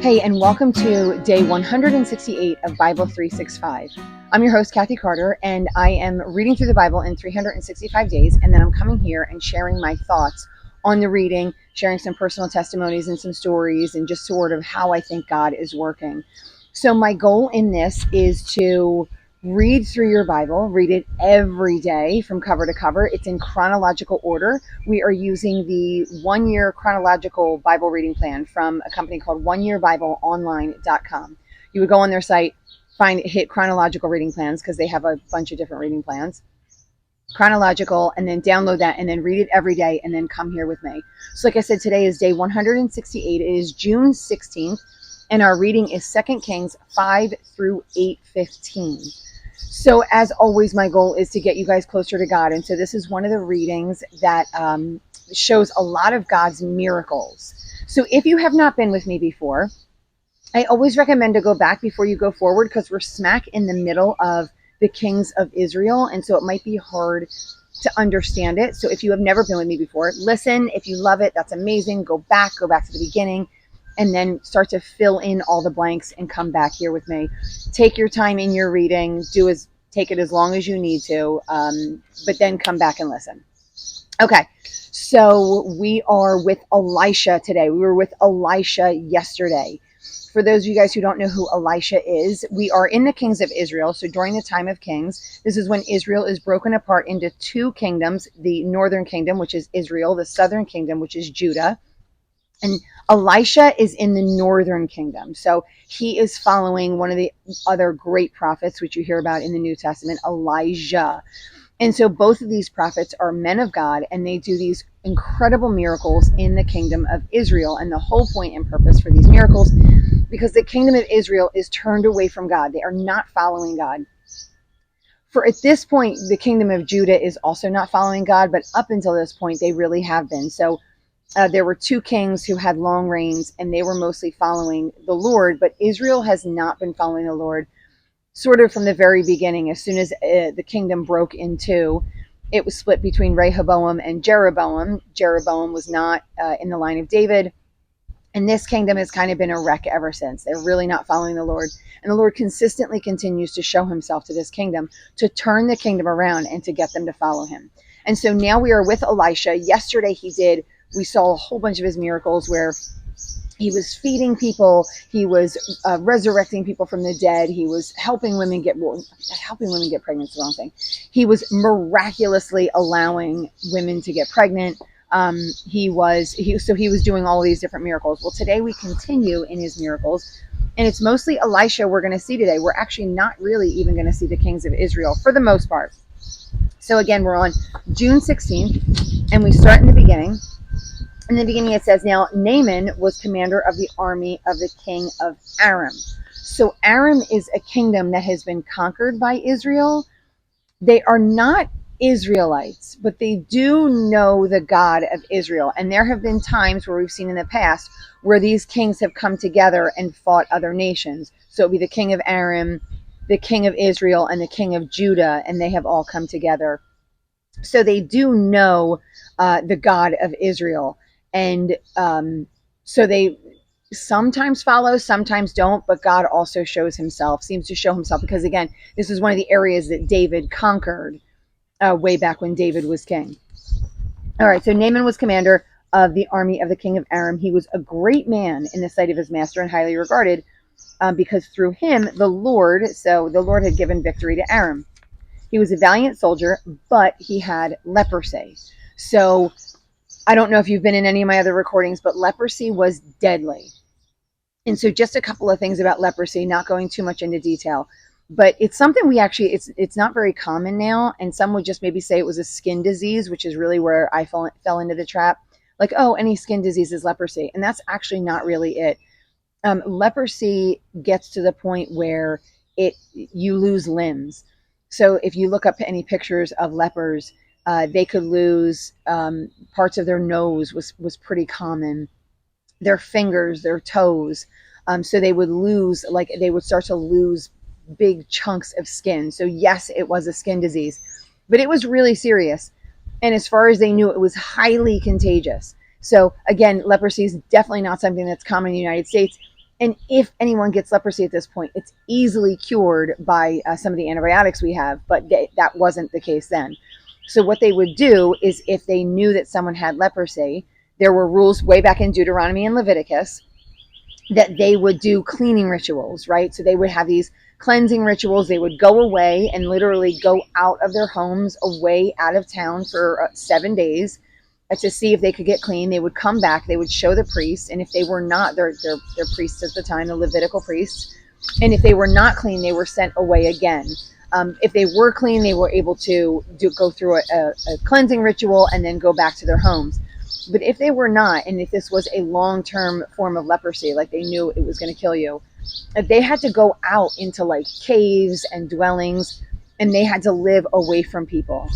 Hey, and welcome to day 168 of Bible 365. I'm your host, Kathy Carter, and I am reading through the Bible in 365 days, and then I'm coming here and sharing my thoughts on the reading, sharing some personal testimonies and some stories, and just sort of how I think God is working. So my goal in this is to read through your Bible, read it every day from cover to cover. It's in chronological order. We are using the 1-year chronological Bible reading plan from a company called oneyearbibleonline.com. You would go on their site, hit chronological reading plans because they have a bunch of different reading plans. Chronological, and then download that and then read it every day and then come here with me. So like I said, today is day 168. It is June 16th, and our reading is 2 Kings 5 through 8:15. So as always, my goal is to get you guys closer to God. And so this is one of the readings that shows a lot of God's miracles. So if you have not been with me before, I always recommend to go back before you go forward because we're smack in the middle of the kings of Israel. And so it might be hard to understand it. So if you have never been with me before, listen. If you love it, that's amazing. Go back to the beginning, and then start to fill in all the blanks and come back here with me. Take your time in your reading. Take it as long as you need to, but then come back and listen. Okay, so we are with Elisha today. We were with Elisha yesterday. For those of you guys who don't know who Elisha is, we are in the kings of Israel. So during the time of kings, this is when Israel is broken apart into two kingdoms, the northern kingdom, which is Israel, the southern kingdom, which is Judah. And Elisha is in the northern kingdom. So he is following one of the other great prophets, which you hear about in the New Testament, Elijah. And so both of these prophets are men of God, and they do these incredible miracles in the kingdom of Israel. And the whole point and purpose for these miracles, because the kingdom of Israel is turned away from God. They are not following God. For at this point, the kingdom of Judah is also not following God, but up until this point, they really have been. So there were two kings who had long reigns, and they were mostly following the Lord, but Israel has not been following the Lord sort of from the very beginning. As soon as the kingdom broke in two, it was split between Rehoboam and Jeroboam. Jeroboam was not in the line of David, and this kingdom has kind of been a wreck ever since. They're really not following the Lord, and the Lord consistently continues to show himself to this kingdom, to turn the kingdom around and to get them to follow him. And so now we are with Elisha. Yesterday we saw a whole bunch of his miracles where he was feeding people, he was resurrecting people from the dead, he was helping women get pregnant is the wrong thing. He was miraculously allowing women to get pregnant. He was doing all these different miracles. Well, today we continue in his miracles, and it's mostly Elisha we're going to see today. We're actually not really even going to see the kings of Israel for the most part. So again, we're on June 16th, and we start in the beginning. In the beginning, it says, now Naaman was commander of the army of the king of Aram. So Aram is a kingdom that has been conquered by Israel. They are not Israelites, but they do know the God of Israel. And there have been times where we've seen in the past where these kings have come together and fought other nations. So it would be the king of Aram, the king of Israel, and the king of Judah, and they have all come together. So they do know the God of Israel. And so they sometimes follow, sometimes don't, but God also seems to show himself, because again, this is one of the areas that David conquered way back when David was king. All right, so Naaman was commander of the army of the king of Aram. He was a great man in the sight of his master and highly regarded because through him, the Lord had given victory to Aram. He was a valiant soldier, but he had leprosy. So I don't know if you've been in any of my other recordings, but leprosy was deadly. And so just a couple of things about leprosy, not going too much into detail, but it's something it's not very common now. And some would just maybe say it was a skin disease, which is really where I fell into the trap. Like, oh, any skin disease is leprosy. And that's actually not really it. Leprosy gets to the point where you lose limbs. So if you look up any pictures of lepers, they could lose parts of their nose was pretty common, their fingers, their toes. So they would start to lose big chunks of skin. So yes, it was a skin disease, but it was really serious. And as far as they knew, it was highly contagious. So again, leprosy is definitely not something that's common in the United States. And if anyone gets leprosy at this point, it's easily cured by some of the antibiotics we have, but that wasn't the case then. So what they would do is, if they knew that someone had leprosy, there were rules way back in Deuteronomy and Leviticus that they would do cleaning rituals, right? So they would have these cleansing rituals. They would go away and literally go out of their homes, away out of town for 7 days to see if they could get clean. They would come back. They would show the priests, and if they were not, their priests at the time, the Levitical priests, and if they were not clean, they were sent away again. If they were clean, they were able to go through a cleansing ritual and then go back to their homes. But if they were not, and if this was a long-term form of leprosy, like they knew it was going to kill you, they had to go out into like caves and dwellings, and they had to live away from people.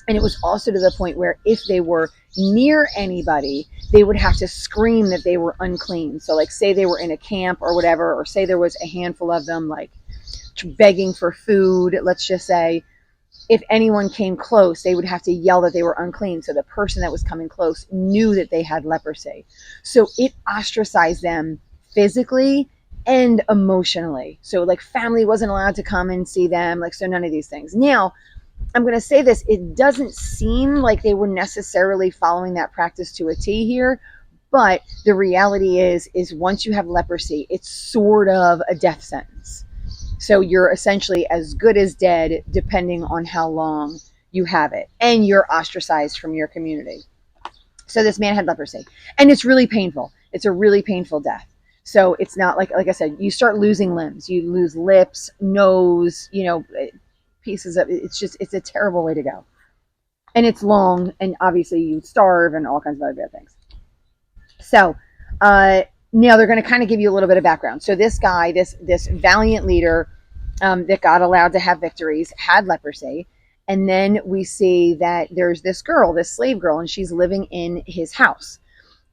And it was also to the point where if they were near anybody, they would have to scream that they were unclean. So like, say they were in a camp or whatever, or say there was a handful of them like begging for food, let's just say, if anyone came close, they would have to yell that they were unclean. So the person that was coming close knew that they had leprosy. So it ostracized them physically and emotionally. So like, family wasn't allowed to come and see them. Like, so none of these things. Now, I'm going to say this, it doesn't seem like they were necessarily following that practice to a T here, but the reality is once you have leprosy, it's sort of a death sentence. So you're essentially as good as dead, depending on how long you have it, and you're ostracized from your community. So this man had leprosy, and it's really painful. It's a really painful death. So it's not like I said, you start losing limbs, you lose lips, nose, pieces of it. It's a terrible way to go. And it's long, and obviously you starve and all kinds of other bad things. So now they're going to kind of give you a little bit of background. So this guy, this valiant leader that God allowed to have victories, had leprosy. And then we see that there's this girl, this slave girl, and she's living in his house.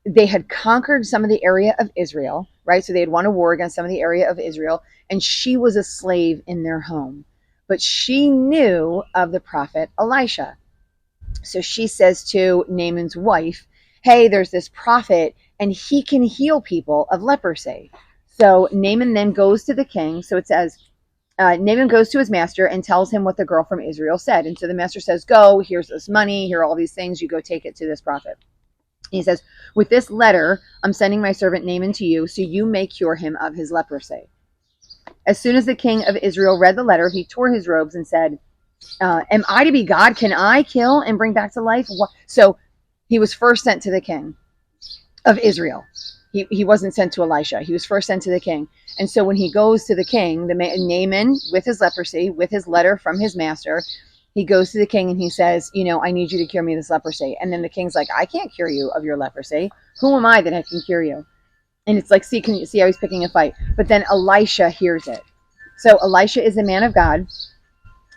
They had conquered some of the area of Israel, right? So they had won a war against some of the area of Israel, and she was a slave in their home. But she knew of the prophet Elisha. So she says to Naaman's wife, hey, there's this prophet, and he can heal people of leprosy. So Naaman then goes to the king. So it says, Naaman goes to his master and tells him what the girl from Israel said. And so the master says, go, here's this money, here are all these things, you go take it to this prophet. He says, with this letter, I'm sending my servant Naaman to you, so you may cure him of his leprosy. As soon as the king of Israel read the letter, he tore his robes and said, am I to be God? Can I kill and bring back to life? So he was first sent to the king of Israel. He wasn't sent to Elisha. He was first sent to the king. And so when he goes to the king, Naaman, with his leprosy, with his letter from his master, he goes to the king and he says, I need you to cure me of this leprosy. And then the king's like, I can't cure you of your leprosy. Who am I that I can cure you? And it's like, can you see how he's picking a fight? But then Elisha hears it. So Elisha is a man of God.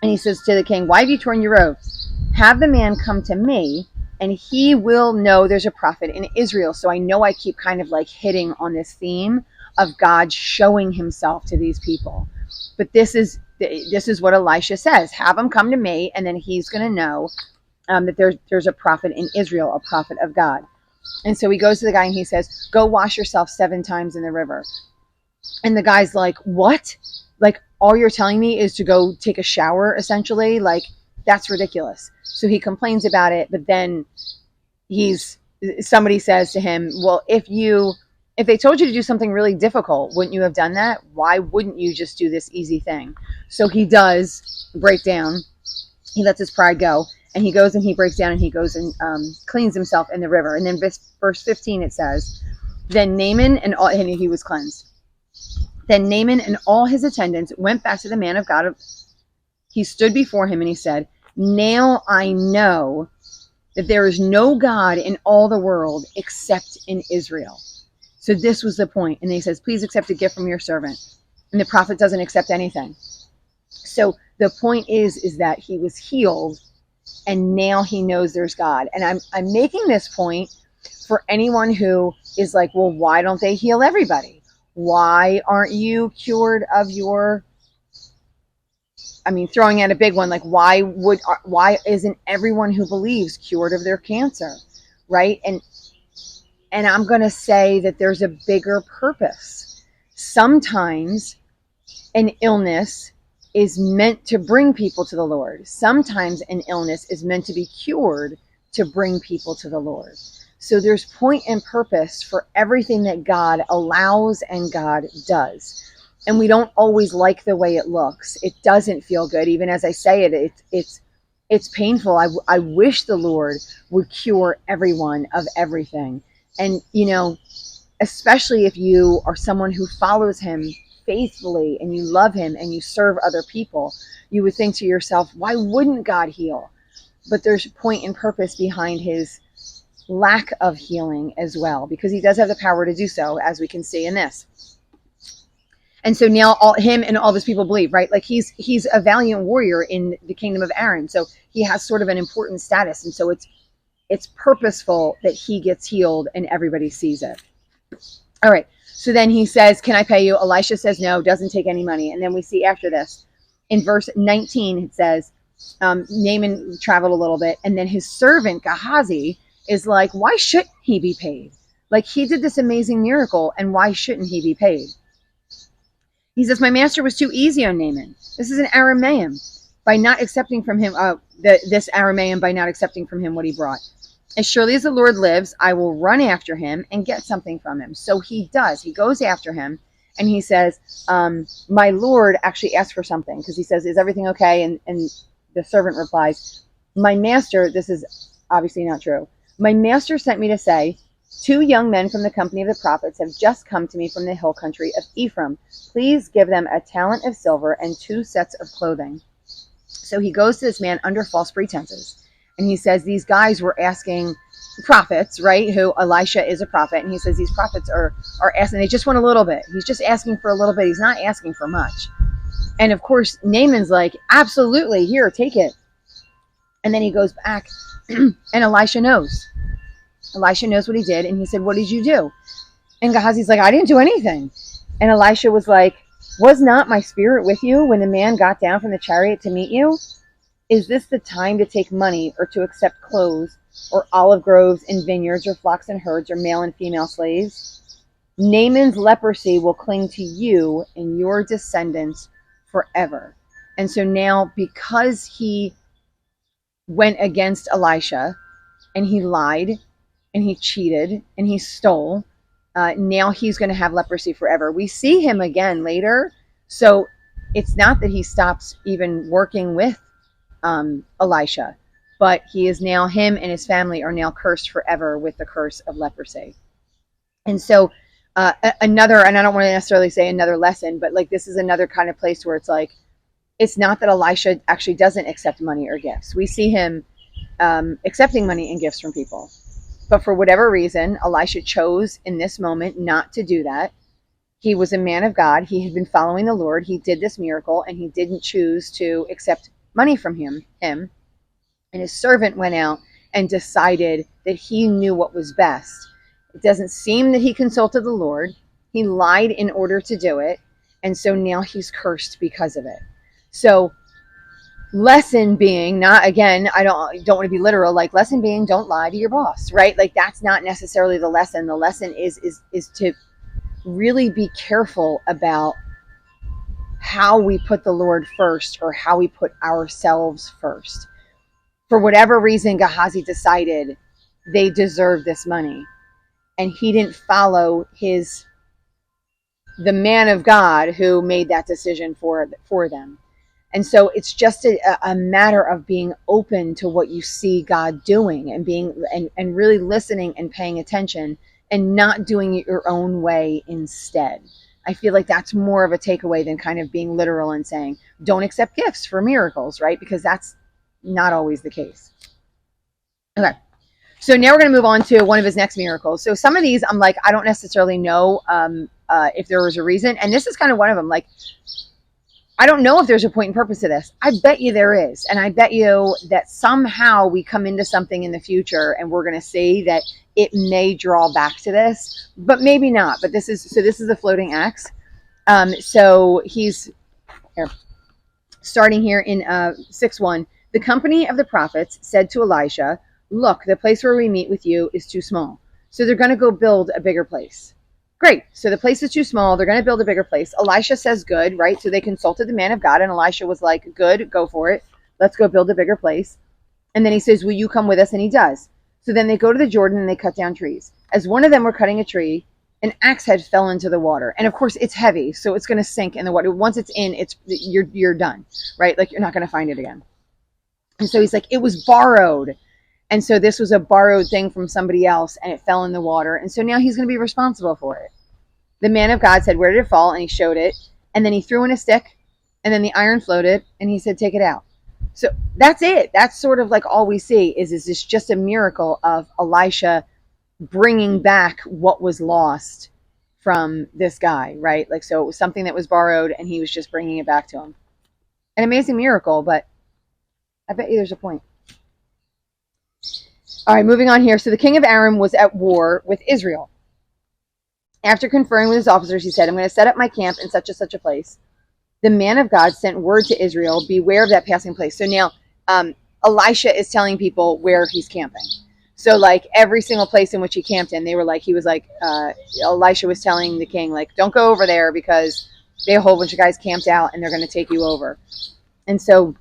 And he says to the king, why have you torn your robes? Have the man come to me, and he will know there's a prophet in Israel. So I know I keep kind of like hitting on this theme of God showing himself to these people. But this is what Elisha says. Have him come to me, and then he's going to know that there's a prophet in Israel, a prophet of God. And so he goes to the guy and he says, go wash yourself 7 times in the river. And the guy's like, what? Like, all you're telling me is to go take a shower, essentially? Like, that's ridiculous. So he complains about it, but then somebody says to him, well, if they told you to do something really difficult, wouldn't you have done that? Why wouldn't you just do this easy thing? So he does break down. He lets his pride go, and he goes and he breaks down and he goes and cleans himself in the river. And then verse 15, it says, then Naaman and he was cleansed. Then Naaman and all his attendants went back to the man of God. He stood before him and he said, now I know that there is no God in all the world except in Israel. So this was the point. And he says, please accept a gift from your servant. And the prophet doesn't accept anything. So the point is that he was healed, and now he knows there's God. And I'm making this point for anyone who is like, well, why don't they heal everybody? Why aren't you cured of your, throwing out a big one, like why isn't everyone who believes cured of their cancer, right? And I'm going to say that there's a bigger purpose. Sometimes an illness is meant to bring people to the Lord. Sometimes an illness is meant to be cured to bring people to the Lord. So there's point and purpose for everything that God allows and God does. And we don't always like the way it looks. It doesn't feel good. Even as I say it, it's painful. I wish the Lord would cure everyone of everything. And, especially if you are someone who follows him faithfully and you love him and you serve other people, you would think to yourself, why wouldn't God heal? But there's point and purpose behind his lack of healing as well, because he does have the power to do so, as we can see in this. And so now him and all his people believe, right? Like he's a valiant warrior in the kingdom of Aaron. So he has sort of an important status. And so it's purposeful that he gets healed and everybody sees it. All right. So then he says, can I pay you? Elisha says no, doesn't take any money. And then we see after this, in verse 19, it says, Naaman traveled a little bit. And then his servant, Gehazi, is like, why shouldn't he be paid? Like, he did this amazing miracle, and why shouldn't he be paid? He says, my master was too easy on Naaman. This is an Aramaean. By not accepting from him, this Aramaean, by not accepting from him what he brought. As surely as the Lord lives, I will run after him and get something from him. So he does. He goes after him, and he says, my Lord actually asked for something, because he says, is everything okay? And the servant replies, my master, this is obviously not true. My master sent me to say, 2 young men from the company of the prophets have just come to me from the hill country of Ephraim. Please give them a talent of silver and 2 sets of clothing. So he goes to this man under false pretenses. And he says, these guys were asking prophets, right? Who Elisha is a prophet. And he says, these prophets are asking, they just want a little bit. He's just asking for a little bit. He's not asking for much. And of course, Naaman's like, absolutely, here, take it. And then he goes back and Elisha knows. Elisha knows what he did. And he said, what did you do? And Gehazi's like, I didn't do anything. And Elisha was like, was not my spirit with you when the man got down from the chariot to meet you? Is this the time to take money or to accept clothes or olive groves and vineyards or flocks and herds or male and female slaves? Naaman's leprosy will cling to you and your descendants forever. And so now, because he went against Elisha and he lied and he cheated and he stole, now he's going to have leprosy forever. We see him again later. So it's not that he stops even working with Elisha, but he is now, him and his family are now cursed forever with the curse of leprosy. And so another, and I don't want to necessarily say another lesson, but like this is another kind of place where it's like, it's not that Elisha actually doesn't accept money or gifts. We see him accepting money and gifts from people. But for whatever reason, Elisha chose in this moment not to do that. He was a man of God. He had been following the Lord. He did this miracle, and he didn't choose to accept money from him. And his servant went out and decided that he knew what was best. It doesn't seem that he consulted the Lord. He lied in order to do it. And so now he's cursed because of it. So lesson being, not, again, I don't want to be literal, like lesson being, don't lie to your boss, right? Like that's not necessarily the lesson. The lesson is to really be careful about how we put the Lord first or how we put ourselves first. For whatever reason, Gehazi decided they deserved this money, and he didn't follow the man of God who made that decision for them. And so it's just a matter of being open to what you see God doing and being and really listening and paying attention and not doing it your own way instead. I feel like that's more of a takeaway than kind of being literal and saying, don't accept gifts for miracles, right? Because that's not always the case. Okay. So now we're going to move on to one of his next miracles. So some of these, I'm like, I don't necessarily know if there was a reason. And this is kind of one of them. Like, I don't know if there's a point and purpose to this. I bet you there is. And I bet you that somehow we come into something in the future and we're going to see that it may draw back to this, but maybe not. But this is a floating axe. So he's here, starting here in 6:1. The company of the prophets said to Elisha, look, the place where we meet with you is too small. So they're going to go build a bigger place. Great. So the place is too small. They're going to build a bigger place. Elisha says good, right? So they consulted the man of God, and Elisha was like, good, go for it. Let's go build a bigger place. And then he says, will you come with us? And he does. So then they go to the Jordan and they cut down trees. As one of them were cutting a tree, an axe head fell into the water. And of course it's heavy, so it's going to sink in the water. Once it's in, you're done, right? Like you're not going to find it again. And so he's like, it was borrowed. And so this was a borrowed thing from somebody else, and it fell in the water. And so now he's going to be responsible for it. The man of God said, where did it fall? And he showed it. And then he threw in a stick, and then the iron floated, and he said, take it out. So that's it. That's sort of like all we see is this just a miracle of Elisha bringing back what was lost from this guy, right? Like, so it was something that was borrowed, and he was just bringing it back to him. An amazing miracle, but I bet you there's a point. All right, moving on here. So the king of Aram was at war with Israel. After conferring with his officers, he said, I'm going to set up my camp in such and such a place. The man of God sent word to Israel, beware of that passing place. So now Elisha is telling people where he's camping. So like every single place in which he camped in, Elisha was telling the king, like, don't go over there because they have a whole bunch of guys camped out and they're going to take you over. And so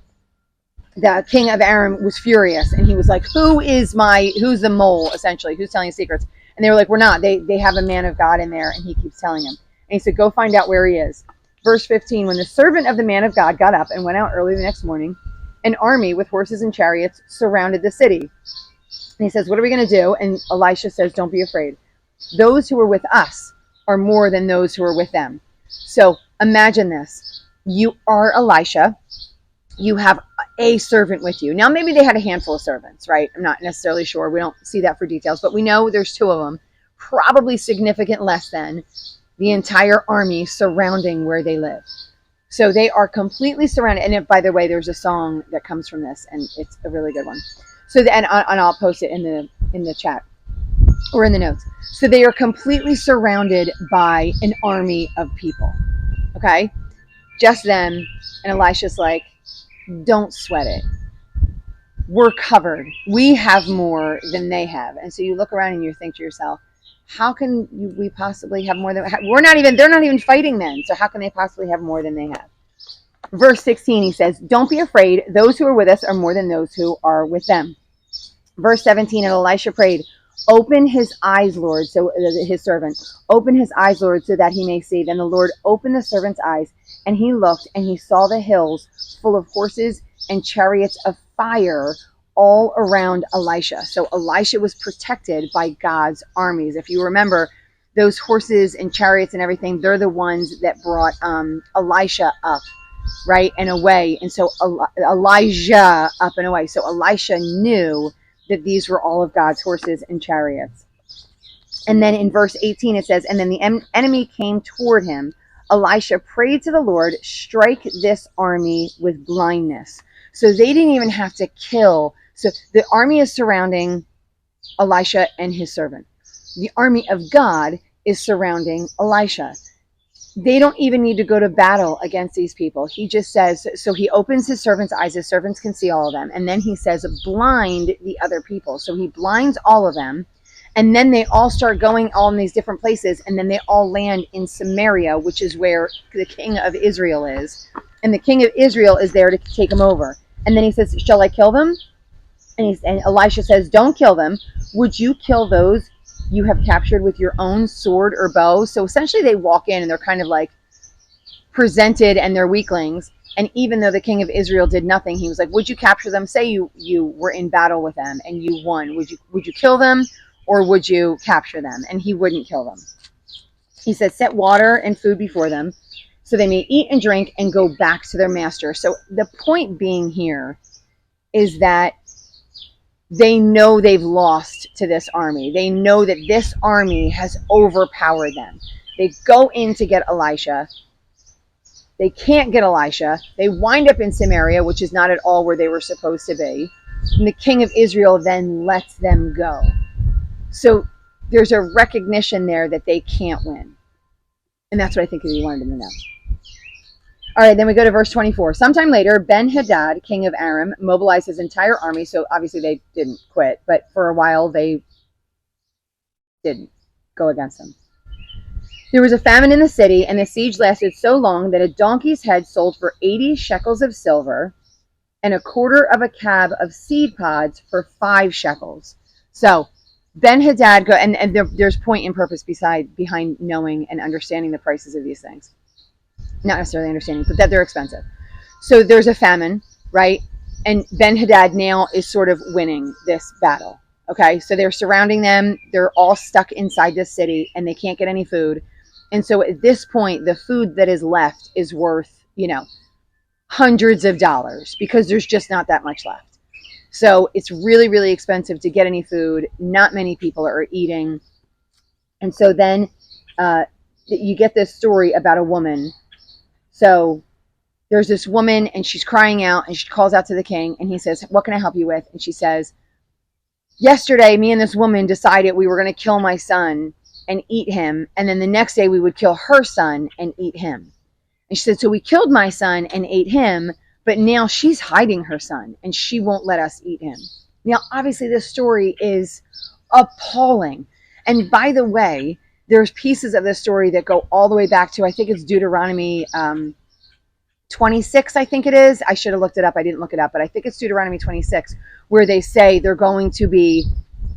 the king of Aram was furious, and he was like, who's the mole, essentially, who's telling secrets? And they were like, we're not. They have a man of God in there, and he keeps telling him. And he said, go find out where he is. Verse 15, when the servant of the man of God got up and went out early the next morning, an army with horses and chariots surrounded the city. And he says, what are we going to do? And Elisha says, don't be afraid. Those who are with us are more than those who are with them. So imagine this. You are Elisha. You have a servant with you. Now, maybe they had a handful of servants, right? I'm not necessarily sure. We don't see that for details, but we know there's two of them, probably significant less than the entire army surrounding where they live. So they are completely surrounded. And if, by the way, there's a song that comes from this, and it's a really good one. So, and I'll post it in the chat or in the notes. So they are completely surrounded by an army of people. Okay, just them. And Elisha's like, don't sweat it. We're covered. We have more than they have. And so you look around and you think to yourself, how can we possibly have more than they're not even fighting then. So how can they possibly have more than they have? Verse 16, he says, don't be afraid. Those who are with us are more than those who are with them. Verse 17, and Elisha prayed, open his eyes, Lord. So his servant, open his eyes, Lord, so that he may see. Then the Lord opened the servant's eyes, and he looked, and he saw the hills full of horses and chariots of fire all around Elisha. So Elisha was protected by God's armies. If you remember, those horses and chariots and everything, they're the ones that brought Elisha up, right, and away. And so Elijah up and away. So Elisha knew that these were all of God's horses and chariots. And then in verse 18 it says, and then the enemy came toward him. Elisha prayed to the Lord, strike this army with blindness. So they didn't even have to kill. So the army is surrounding Elisha and his servant. The army of God is surrounding Elisha. They don't even need to go to battle against these people. He just says, so he opens his servant's eyes. His servants can see all of them. And then he says, blind the other people. So he blinds all of them. And then they all start going all in these different places. And then they all land in Samaria, which is where the king of Israel is. And the king of Israel is there to take them over. And then he says, shall I kill them? And Elisha says, don't kill them. Would you kill those you have captured with your own sword or bow? So essentially they walk in and they're kind of like presented and they're weaklings. And even though the king of Israel did nothing, he was like, would you capture them? Say you were in battle with them and you won. Would you kill them or would you capture them? And he wouldn't kill them. He said, set water and food before them so they may eat and drink and go back to their master. So the point being here is that they know they've lost to this army. They know that this army has overpowered them. They go in to get Elisha. They can't get Elisha. They wind up in Samaria, which is not at all where they were supposed to be. And the king of Israel then lets them go. So there's a recognition there that they can't win. And that's what I think he wanted them to know. All right, then we go to verse 24. Sometime later, Ben-Hadad, king of Aram, mobilized his entire army. So obviously they didn't quit, but for a while they didn't go against him. There was a famine in the city, and the siege lasted so long that a donkey's head sold for 80 shekels of silver and a quarter of a cab of seed pods for 5 shekels. So Ben-Hadad and there's point and purpose behind knowing and understanding the prices of these things. Not necessarily understanding, but that they're expensive. So there's a famine, right? And Ben-Hadad now is sort of winning this battle. Okay, so they're surrounding them. They're all stuck inside this city, and they can't get any food. And so at this point, the food that is left is worth, hundreds of dollars because there's just not that much left. So it's really, really expensive to get any food. Not many people are eating. And so then you get this story about a woman. So there's this woman, and she's crying out, and she calls out to the king, and he says, "What can I help you with?" And she says, "Yesterday, me and this woman decided we were going to kill my son and eat him, and then the next day we would kill her son and eat him." And she said, "So we killed my son and ate him, but now she's hiding her son, and she won't let us eat him." Now, obviously, this story is appalling. And by the way, there's pieces of this story that go all the way back to, I think it's Deuteronomy 26, I think it is. I should have looked it up. I didn't look it up, but I think it's Deuteronomy 26, where they say they're going to be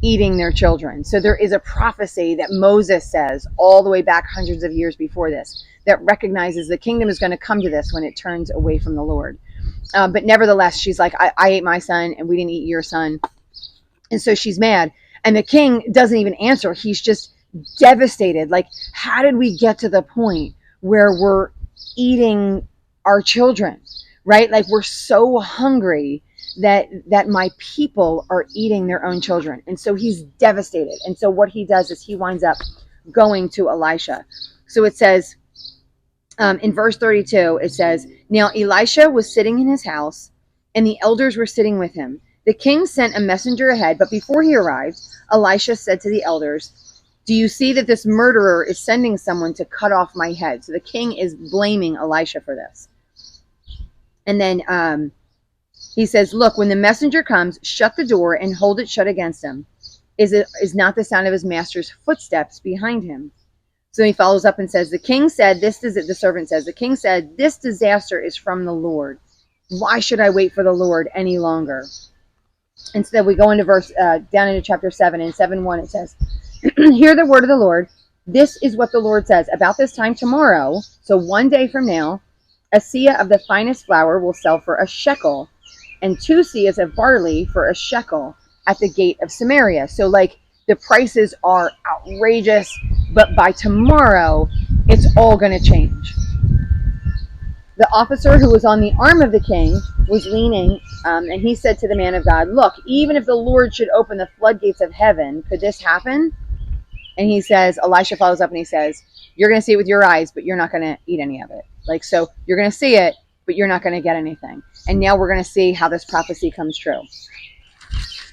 eating their children. So there is a prophecy that Moses says all the way back hundreds of years before this that recognizes the kingdom is going to come to this when it turns away from the Lord. But nevertheless, she's like, I ate my son and we didn't eat your son. And so she's mad. And the king doesn't even answer. He's just devastated. Like, how did we get to the point where we're eating our children, right? Like, we're so hungry that my people are eating their own children. And so he's devastated. And so what he does is he winds up going to Elisha. So it says, in verse 32, it says, "Now Elisha was sitting in his house, and the elders were sitting with him. The king sent a messenger ahead, but before he arrived, Elisha said to the elders, 'Do you see that this murderer is sending someone to cut off my head?'" So the king is blaming Elisha for this. And then he says, "Look, when the messenger comes, shut the door and hold it shut against him. Is not the sound of his master's footsteps behind him?" So he follows up and says, the servant says, "The king said, 'This disaster is from the Lord. Why should I wait for the Lord any longer?'" And so then we go into down into chapter 7, and 7:1 it says, "Hear the word of the Lord. This is what the Lord says. About this time tomorrow," so one day from now, "a seah of the finest flour will sell for a shekel, and 2 seahs of barley for a shekel at the gate of Samaria." So like, the prices are outrageous, but by tomorrow, it's all going to change. The officer who was on the arm of the king was leaning, and he said to the man of God, "Look, even if the Lord should open the floodgates of heaven, could this happen?" And he says, Elisha follows up and he says, "You're going to see it with your eyes, but you're not going to eat any of it." Like, so you're going to see it, but you're not going to get anything. And now we're going to see how this prophecy comes true.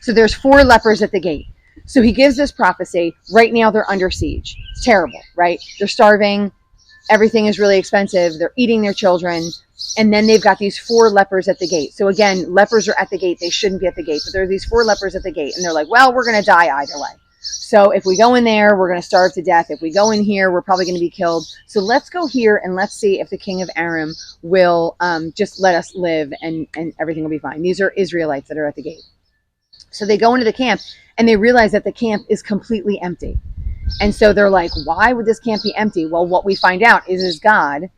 So there's 4 lepers at the gate. So he gives this prophecy. Right now they're under siege. It's terrible, right? They're starving. Everything is really expensive. They're eating their children. And then they've got these 4 lepers at the gate. So again, lepers are at the gate. They shouldn't be at the gate. But there are these 4 lepers at the gate. And they're like, well, we're going to die either way. So if we go in there, we're going to starve to death. If we go in here, we're probably going to be killed. So let's go here and let's see if the king of Aram will just let us live and everything will be fine. These are Israelites that are at the gate. So they go into the camp and they realize that the camp is completely empty. And so they're like, why would this camp be empty? Well, what we find out is God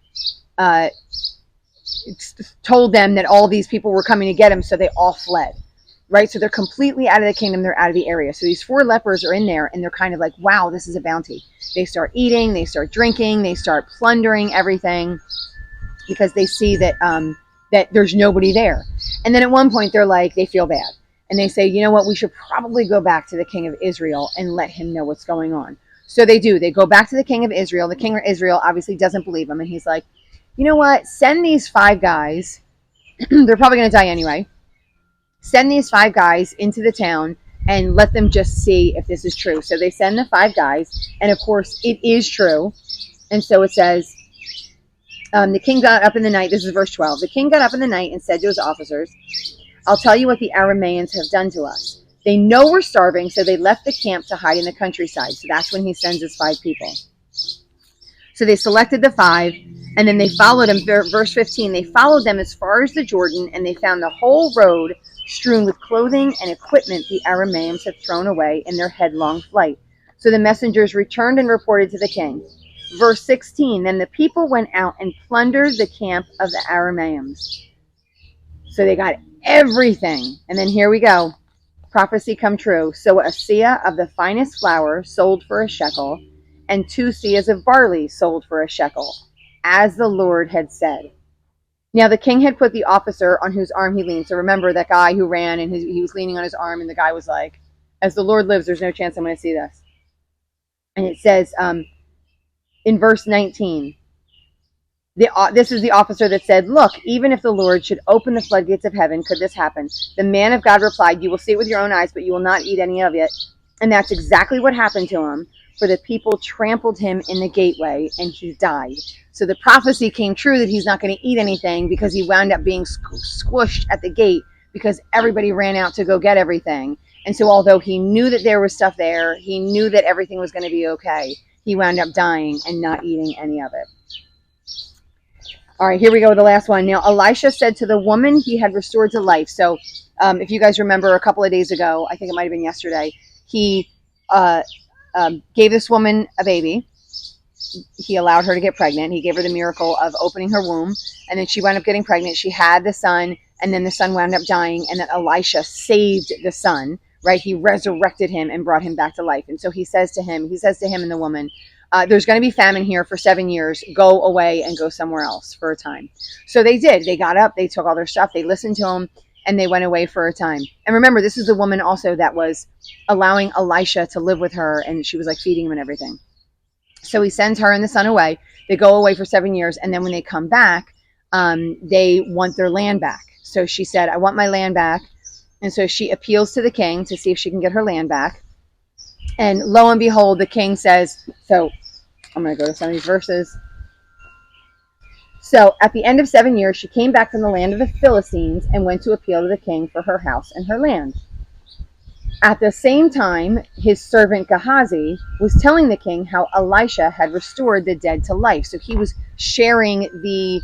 told them that all these people were coming to get him, so they all fled. Right? So they're completely out of the kingdom. They're out of the area. So these 4 lepers are in there and they're kind of like, wow, this is a bounty. They start eating, they start drinking, they start plundering everything because they see that that there's nobody there. And then at one point they're like, they feel bad. And they say, you know what, we should probably go back to the king of Israel and let him know what's going on. So they do. They go back to the king of Israel. The king of Israel obviously doesn't believe him. And he's like, you know what, send these 5 guys. They're probably going to die anyway. Send these 5 guys into the town and let them just see if this is true. So they send the 5 guys, and of course it is true. And so it says, the king got up in the night. This is verse 12. The king got up in the night and said to his officers, "I'll tell you what the Arameans have done to us. They know we're starving, so they left the camp to hide in the countryside." So that's when he sends his 5 people. So they selected the 5, and then they followed them. Verse 15, they followed them as far as the Jordan, and they found the whole road strewn with clothing and equipment the Arameans had thrown away in their headlong flight. So the messengers returned and reported to the king. Verse 16, then the people went out and plundered the camp of the Arameans. So they got everything. And then here we go. Prophecy come true. So a seah of the finest flour sold for a shekel, and 2 seahs of barley sold for a shekel, as the Lord had said. Now the king had put the officer on whose arm he leaned. So remember that guy who ran, and he was leaning on his arm, and the guy was like, as the Lord lives, there's no chance I'm going to see this. And it says in verse 19, this is the officer that said, look, even if the Lord should open the floodgates of heaven, could this happen? The man of God replied, you will see it with your own eyes, but you will not eat any of it. And that's exactly what happened to him, for the people trampled him in the gateway, and he died. So the prophecy came true that he's not going to eat anything, because he wound up being squished at the gate because everybody ran out to go get everything. And so although he knew that there was stuff there, he knew that everything was going to be okay, he wound up dying and not eating any of it. All right, here we go with the last one. Now, Elisha said to the woman he had restored to life. So if you guys remember a couple of days ago, I think it might have been yesterday, he gave this woman a baby. He allowed her to get pregnant. He gave her the miracle of opening her womb, and then she wound up getting pregnant. She had the son, and then the son wound up dying, and then Elisha saved the son, right? He resurrected him and brought him back to life. And so he says to him and the woman, there's going to be famine here for 7 years. Go away and go somewhere else for a time. So they did. They got up, they took all their stuff, they listened to him, and they went away for a time. And remember, this is the woman also that was allowing Elisha to live with her, and she was like feeding him and everything. So he sends her and the son away. They go away for 7 years, and then when they come back, they want their land back. So she said, I want my land back. And so she appeals to the king to see if she can get her land back. And lo and behold, the king says, so I'm going to go to some of these verses. So at the end of 7 years, she came back from the land of the Philistines and went to appeal to the king for her house and her land. At the same time, his servant Gehazi was telling the king how Elisha had restored the dead to life. So he was sharing the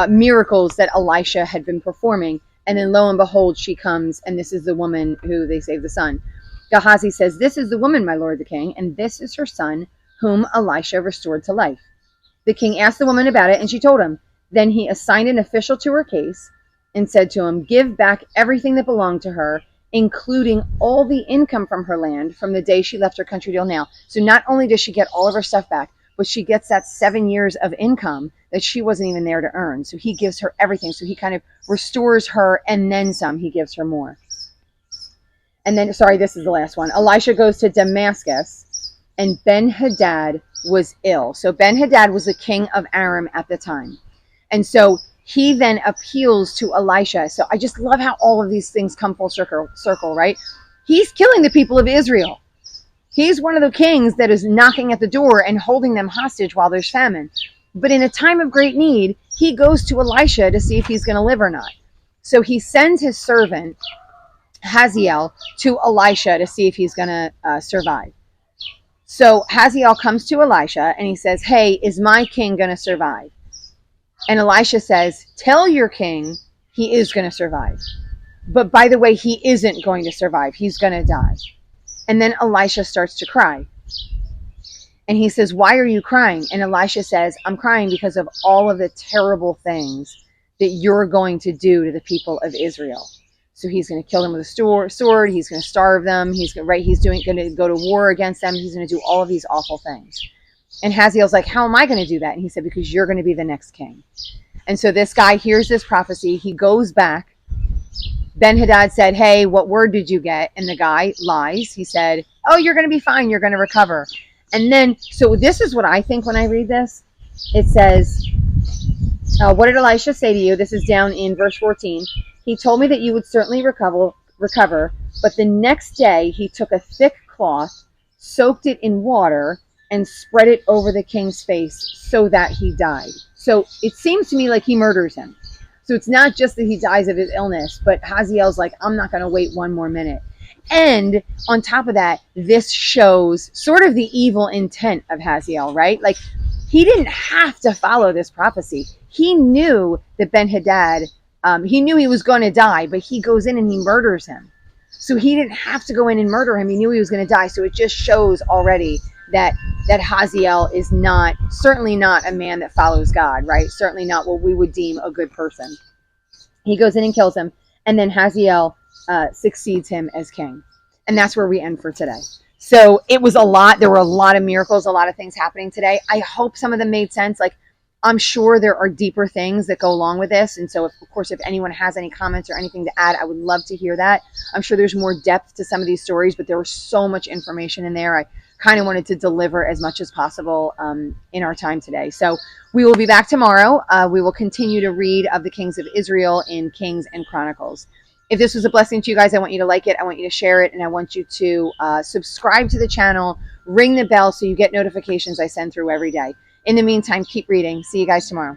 miracles that Elisha had been performing. And then lo and behold, she comes, and this is the woman who they saved the son. Gehazi says, this is the woman, my lord the king, and this is her son, whom Elisha restored to life. The king asked the woman about it, and she told him. Then he assigned an official to her case and said to him, give back everything that belonged to her, including all the income from her land from the day she left her country till now. So not only does she get all of her stuff back, but she gets that 7 years of income that she wasn't even there to earn. So he gives her everything. So he kind of restores her, and then some. He gives her more. And then, sorry, this is the last one. Elisha goes to Damascus, and Ben-Hadad was ill. So Ben-Hadad was the king of Aram at the time. And so he then appeals to Elisha. So I just love how all of these things come full circle, right? He's killing the people of Israel. He's one of the kings that is knocking at the door and holding them hostage while there's famine. But in a time of great need, he goes to Elisha to see if he's going to live or not. So he sends his servant, Hazael, to Elisha to see if he's going to survive. So Hazael comes to Elisha and he says, hey, is my king going to survive? And Elisha says, tell your king he is going to survive. But by the way, he isn't going to survive. He's going to die. And then Elisha starts to cry. And he says, why are you crying? And Elisha says, I'm crying because of all of the terrible things that you're going to do to the people of Israel. So he's going to kill them with a sword. He's going to starve them. He's going to go to war against them. He's going to do all of these awful things. And Hazael's like, how am I going to do that? And he said, because you're going to be the next king. And so this guy hears this prophecy. He goes back. Ben-Hadad said, hey, what word did you get? And the guy lies. He said, oh, you're going to be fine. You're going to recover. And then, so this is what I think when I read this. It says, what did Elisha say to you? This is down in verse 14. He told me that you would certainly recover, but the next day he took a thick cloth, soaked it in water, and spread it over the king's face so that he died. So it seems to me like he murders him. So it's not just that he dies of his illness, but Hazael's like, I'm not going to wait one more minute. And on top of that, this shows sort of the evil intent of Hazael, right? Like, he didn't have to follow this prophecy. He knew that Ben-Hadad, he knew he was going to die, but he goes in and he murders him. So he didn't have to go in and murder him. He knew he was going to die. So it just shows already that Hazael is certainly not a man that follows God, right? Certainly not what we would deem a good person. He goes in and kills him, and then Hazael succeeds him as king. And that's where we end for today. So it was a lot. There were a lot of miracles, a lot of things happening today. I hope some of them made sense. Like, I'm sure there are deeper things that go along with this. And so, of course, if anyone has any comments or anything to add, I would love to hear that. I'm sure there's more depth to some of these stories, but there was so much information in there. I kind of wanted to deliver as much as possible in our time today. So we will be back tomorrow. We will continue to read of the kings of Israel in Kings and Chronicles. If this was a blessing to you guys, I want you to like it. I want you to share it. And I want you to subscribe to the channel, ring the bell so you get notifications I send through every day. In the meantime, keep reading. See you guys tomorrow.